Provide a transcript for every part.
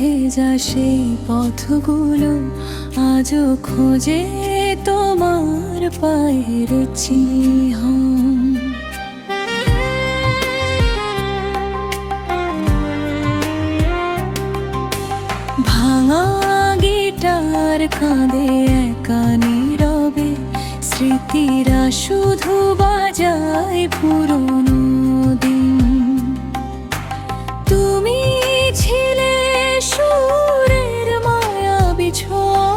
ভেজা সেই পথগুলো আজও খোঁজে তোমার পায়ের চিহ্ন। ভাঙা গিটার কাঁদে একা নীরবে, স্মৃতিরা শুধু বাজায় পুরনো দিন। তুমি ছিলে সুরের মায়াবী ছোঁয়া,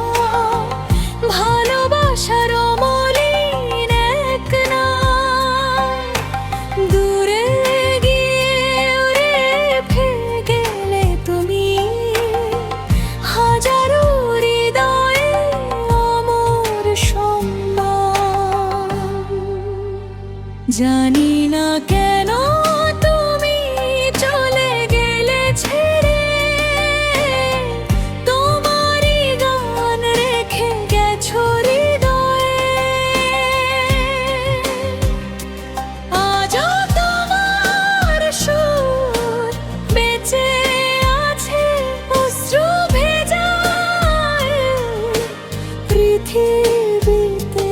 ভালোবাসার মলিন এক নাম। দূরে গিয়ে উড়ে গেলে তুমি, হাজারো হৃদয়ে অমর সম্মান। জানি না কেন তুমি চলে গেলে ছেড়ে, তোমারই গান রেখে গেছো হৃদয়ে। আজও তোমার সুর বেঁচে আছে অশ্রু ভেজায় পৃথিবীতে।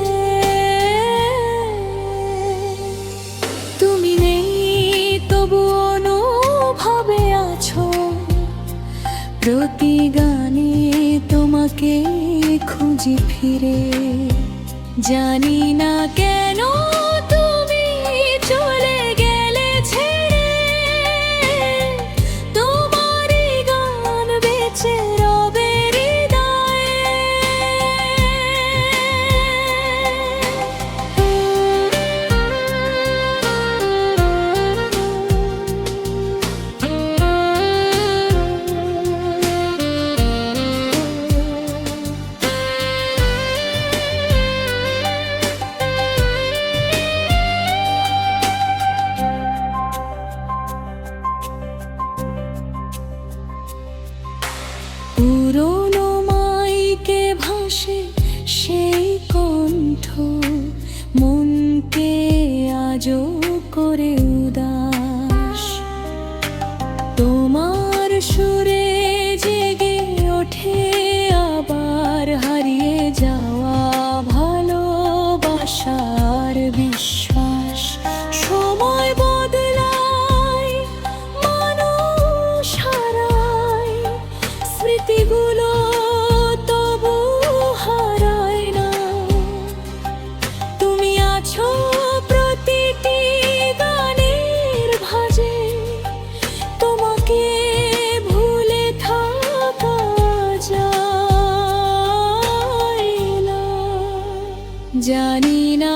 তুমি নেই তবু অনুভবে আছো, প্রতি গানে তোমাকে খুঁজি ফিরে। জানি না কেন তুমি চলে গেলে ছেড়ে, তোমারই গান বেঁচে রবে হৃদয়ে। পুরনো মাইকে ভাসে সেই কণ্ঠ, মনকে আজও করে উদাস। তোমার সুরে জেগে ওঠে আবার হারিয়ে যাওয়া ভালোবাসার বিশ্বাস। সময় বদলায়, মানুষ হারায়, স্মৃতিগুলো তবু হারায় না। তুমি আছো প্রতিটি গানের ভাঁজে, তোমাকে ভুলে থাকা যায় না। জানি না